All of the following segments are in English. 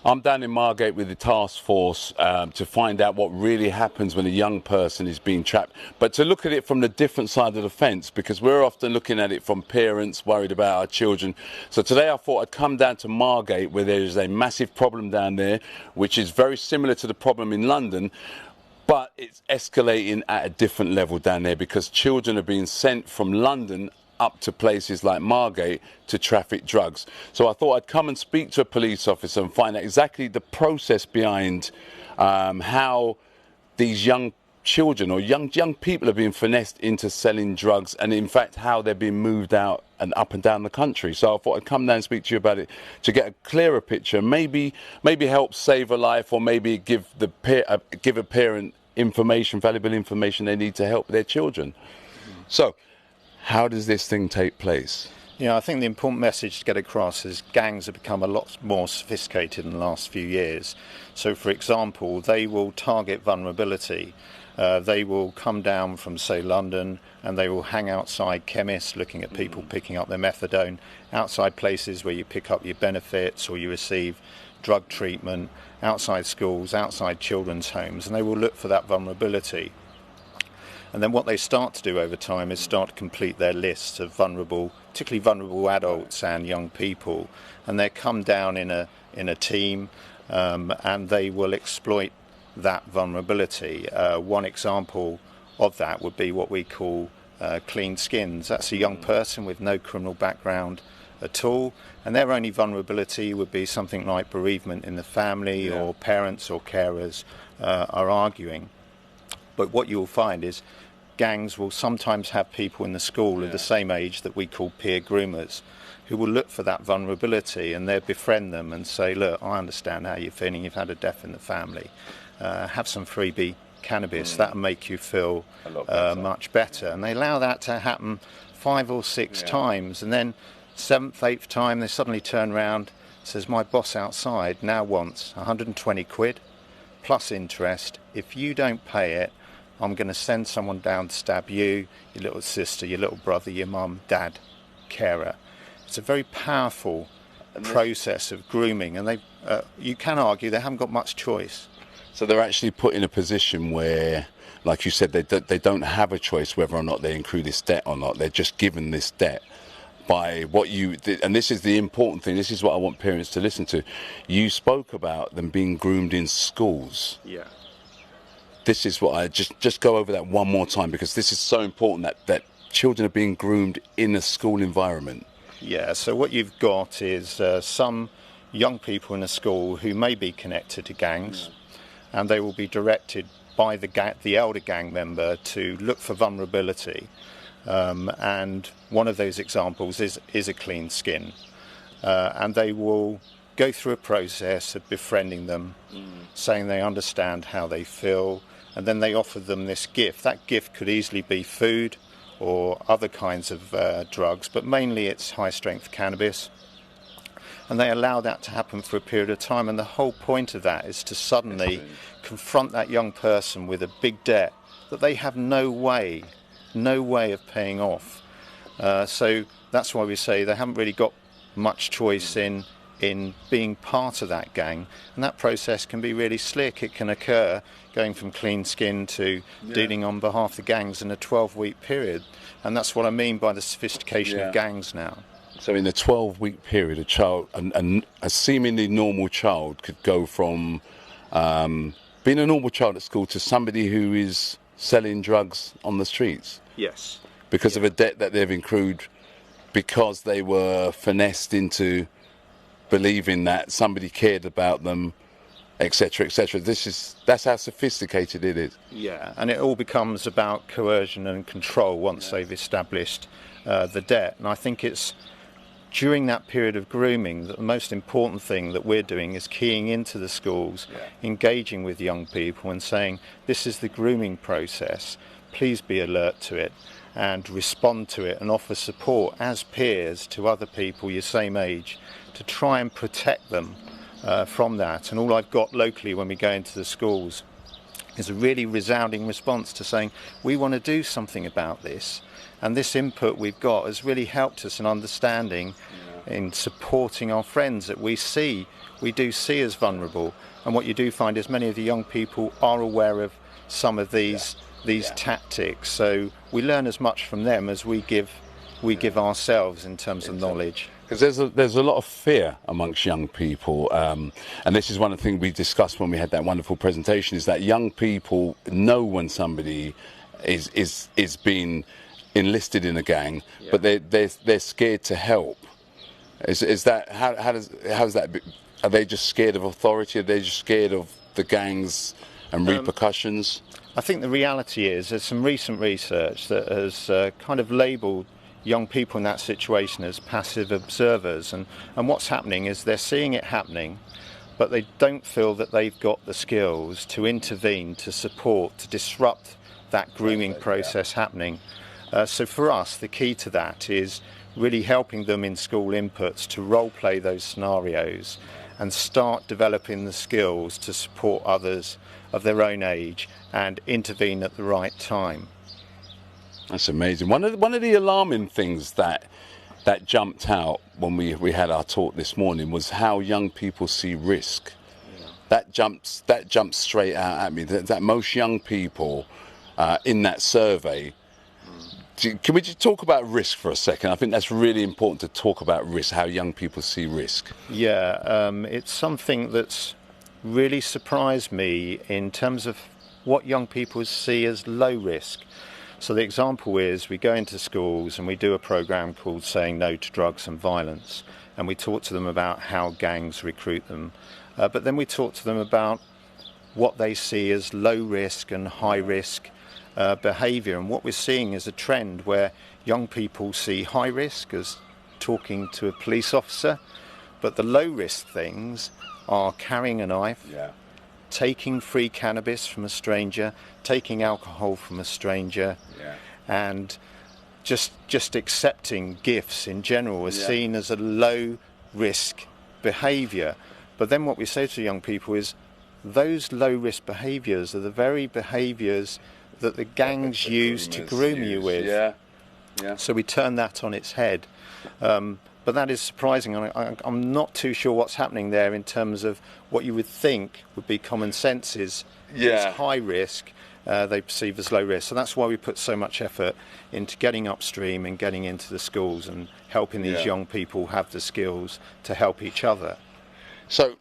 I'm down in Margate with the task force to find out what really happens when a young person is being trapped, but to look at it from the different side of the fence, because we're often looking at it from parents worried about our children. So today I thought I'd come down to Margate, where there is a massive problem down there, which is very similar to the problem in London, but it's escalating at a different level down there because children are being sent from London up to places like Margate to traffic drugs. So I thought I'd come and speak to a police officer and find out exactly the process behind how these young children or young people are being finessed into selling drugs, and in fact how they're being moved out and up and down the country. So I thought I'd come down and speak to you about it to get a clearer picture, maybe help save a life, or maybe give a parent information, valuable information they need to help their children. So how does this thing take place? Yeah, I think the important message to get across is gangs have become a lot more sophisticated in the last few years. So, for example, they will target vulnerability. They will come down from, say, London, and they will hang outside chemists looking at people picking up their methadone, outside places where you pick up your benefits or you receive drug treatment, outside schools, outside children's homes, and they will look for that vulnerability. And then what they start to do over time is start to complete their lists of vulnerable, particularly vulnerable adults and young people. And they come down in a team, and they will exploit that vulnerability. One example of that would be what we call clean skins. That's a young person with no criminal background at all, and their only vulnerability would be something like bereavement in the family, or parents or carers are arguing. But what you'll find is gangs will sometimes have people in the school of the same age that we call peer groomers, who will look for that vulnerability, and they'll befriend them and say, look, I understand how you're feeling, you've had a death in the family, have some freebie cannabis, that'll make you feel much better. And they allow that to happen 5 or 6 times, and then 7th, 8th time they suddenly turn around, says, my boss outside now wants 120 quid plus interest. If you don't pay it, I'm going to send someone down to stab you, your little sister, your little brother, your mum, dad, carer. It's a very powerful process of grooming, and you can argue they haven't got much choice. So they're actually put in a position where, like you said, they don't have a choice whether or not they include this debt or not. They're just given this debt by what you, and this is the important thing, this is what I want parents to listen to. You spoke about them being groomed in schools. Yeah. This is what I just go over that one more time, because this is so important that children are being groomed in a school environment. Yeah, so what you've got is some young people in a school who may be connected to gangs, and they will be directed by the elder gang member to look for vulnerability. And one of those examples is a clean skin. And they will go through a process of befriending them, saying they understand how they feel, and then they offer them this gift. That gift could easily be food or other kinds of drugs, but mainly it's high-strength cannabis. And they allow that to happen for a period of time, and the whole point of that is to suddenly confront that young person with a big debt that they have no way of paying off. So that's why we say they haven't really got much choice in being part of that gang, and that process can be really slick. It can occur going from clean skin to dealing on behalf of the gangs in a 12-week period, and that's what I mean by the sophistication of gangs now. So in a 12-week period, a child, a seemingly normal child, could go from being a normal child at school to somebody who is selling drugs on the streets. Yes. Because of a debt that they've accrued, because they were finessed into believing that somebody cared about them, etc., etc. That's how sophisticated it is. Yeah, and it all becomes about coercion and control once they've established the debt. And I think it's during that period of grooming that the most important thing that we're doing is keying into the schools, engaging with young people and saying, this is the grooming process, please be alert to it and respond to it and offer support as peers to other people your same age to try and protect them from that. And all I've got locally when we go into the schools is a really resounding response to saying, we want to do something about this. And this input we've got has really helped us in understanding in supporting our friends that we do see as vulnerable. And what you do find is many of the young people are aware of some of these tactics. So we learn as much from them as we give ourselves in terms of knowledge. Because there's a lot of fear amongst young people, and this is one of the things we discussed when we had that wonderful presentation, is that young people know when somebody is being enlisted in a gang, but they're scared to help. Is that how's that? Are they just scared of authority? Are they just scared of the gangs and repercussions? I think the reality is there's some recent research that has kind of labelled young people in that situation as passive observers, and what's happening is they're seeing it happening, but they don't feel that they've got the skills to intervene, to support, to disrupt that grooming process happening. So for us, the key to that is really helping them in school inputs to role play those scenarios and start developing the skills to support others of their own age and intervene at the right time. That's amazing. One of the alarming things that jumped out when we had our talk this morning was how young people see risk. Yeah. That jumps straight out at me. That most young people in that survey. Can we just talk about risk for a second? I think that's really important to talk about risk, how young people see risk. Yeah, it's something that's really surprised me in terms of what young people see as low risk. So the example is we go into schools and we do a program called Saying No to Drugs and Violence, and we talk to them about how gangs recruit them. But then we talk to them about what they see as low risk and high risk behaviour, and what we're seeing is a trend where young people see high risk as talking to a police officer, but the low risk things are carrying a knife, taking free cannabis from a stranger, taking alcohol from a stranger, and just accepting gifts in general is seen as a low risk behaviour. But then what we say to young people is those low risk behaviours are the very behaviours that the gangs use to groom you with. So we turn that on its head. But that is surprising. I'm not too sure what's happening there in terms of what you would think would be common sense is high risk, they perceive as low risk. So that's why we put so much effort into getting upstream and getting into the schools and helping these young people have the skills to help each other. So,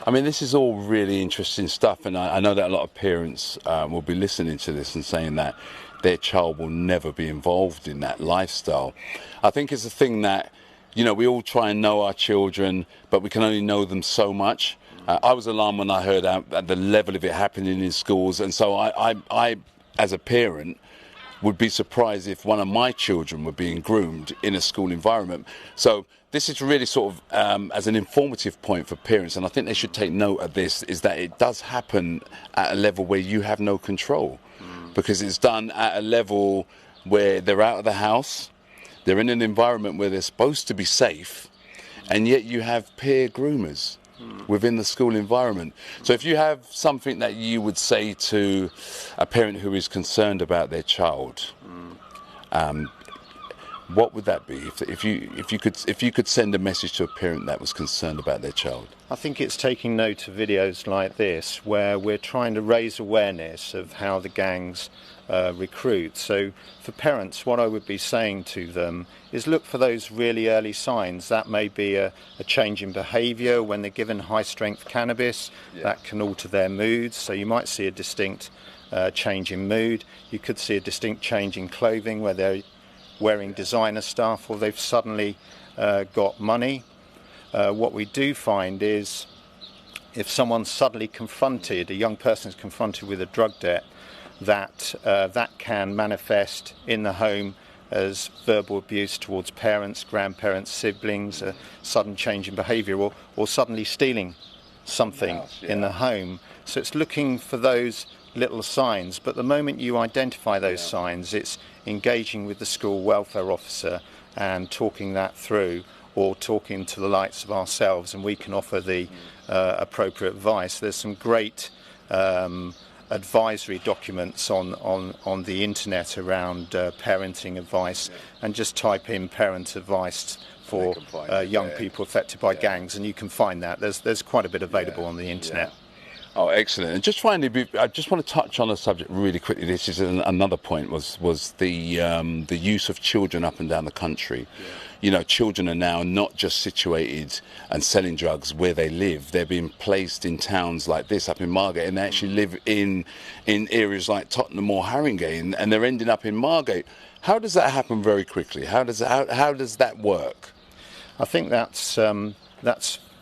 I mean, this is all really interesting stuff, and I know that a lot of parents will be listening to this and saying that their child will never be involved in that lifestyle. I think it's a thing that, we all try and know our children, but we can only know them so much. I was alarmed when I heard at the level of it happening in schools, and so I as a parent, would be surprised if one of my children were being groomed in a school environment. So this is really sort of as an informative point for parents, and I think they should take note of this, is that it does happen at a level where you have no control, because it's done at a level where they're out of the house, they're in an environment where they're supposed to be safe, and yet you have peer groomers within the school environment. So if you have something that you would say to a parent who is concerned about their child, what would that be? If you could send a message to a parent that was concerned about their child? I think it's taking note of videos like this where we're trying to raise awareness of how the gangs recruit. So for parents, what I would be saying to them is look for those really early signs. That may be a change in behaviour when they're given high strength cannabis. That can alter their moods, so you might see a distinct change in mood. You could see a distinct change in clothing where they're wearing designer stuff or they've suddenly got money. What we do find is if someone's suddenly confronted, a young person is confronted with a drug debt, that can manifest in the home as verbal abuse towards parents, grandparents, siblings, a sudden change in behaviour, or suddenly stealing something in the home. So it's looking for those little signs, but the moment you identify those signs, it's engaging with the school welfare officer and talking that through, or talking to the likes of ourselves, and we can offer the appropriate advice. There's some great advisory documents on the internet around parenting advice, and just type in parent advice for young people affected by gangs, and you can find that. There's quite a bit available on the internet. Oh, excellent. And just finally, I just want to touch on a subject really quickly. This is another point, was the use of children up and down the country. You know, children are now not just situated and selling drugs where they live. They're being placed in towns like this, up in Margate, and they actually live in areas like Tottenham or Haringey, and they're ending up in Margate. How does that happen very quickly? How does that work? I think that's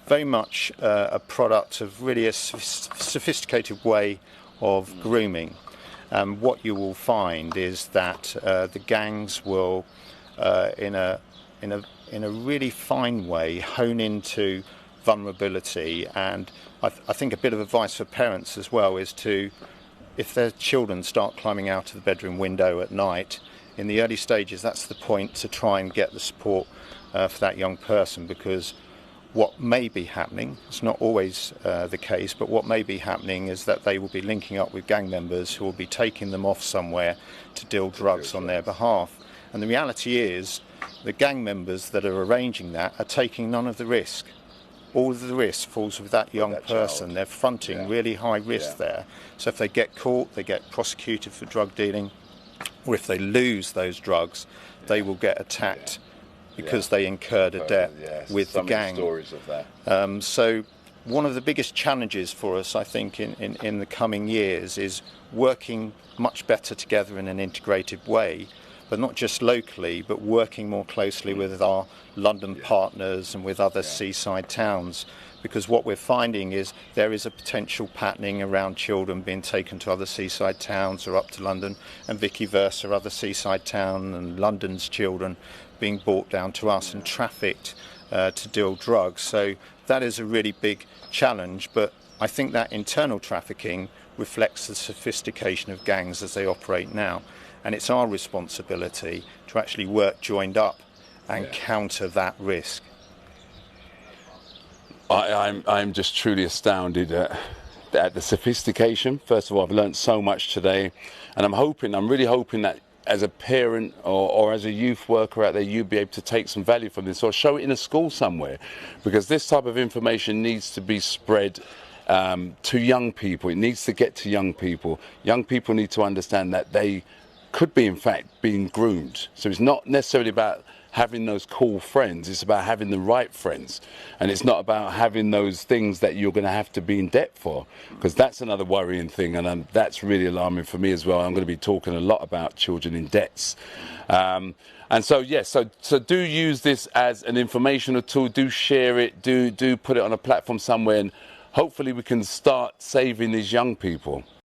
very much a product of really a sophisticated way of grooming. What you will find is that the gangs will, in a really fine way, hone into vulnerability. And I think a bit of advice for parents as well is to, if their children start climbing out of the bedroom window at night, in the early stages, that's the point to try and get the support for that young person, because what may be happening, it's not always the case, but what may be happening is that they will be linking up with gang members who will be taking them off somewhere to deal drugs on their behalf. And the reality is, the gang members that are arranging that are taking none of the risk. All of the risk falls with that young person. Child. They're fronting really high risk there. So if they get caught, they get prosecuted for drug dealing, or if they lose those drugs, they will get attacked because they incurred a debt with the gang. Stories of that. So one of the biggest challenges for us, I think, in the coming years is working much better together in an integrated way, but not just locally, but working more closely with our London partners and with other seaside towns. Because what we're finding is there is a potential patterning around children being taken to other seaside towns or up to London, and vice versa, other seaside town and London's children being brought down to us and trafficked to deal drugs. So that is a really big challenge, but I think that internal trafficking reflects the sophistication of gangs as they operate now. And it's our responsibility to actually work joined up and counter that risk. I'm just truly astounded at the sophistication. First of all, I've learned so much today, and I'm really hoping that as a parent or as a youth worker out there, you'll be able to take some value from this or show it in a school somewhere, because this type of information needs to be spread to young people. It needs to get to young people. Young people need to understand that they could be, in fact, being groomed. So it's not necessarily about having those cool friends, it's about having the right friends, and it's not about having those things that you're going to have to be in debt for, because that's another worrying thing, and that's really alarming for me as well. I'm going to be talking a lot about children in debts, and so yes, so do use this as an informational tool, do share it, do put it on a platform somewhere, and hopefully we can start saving these young people.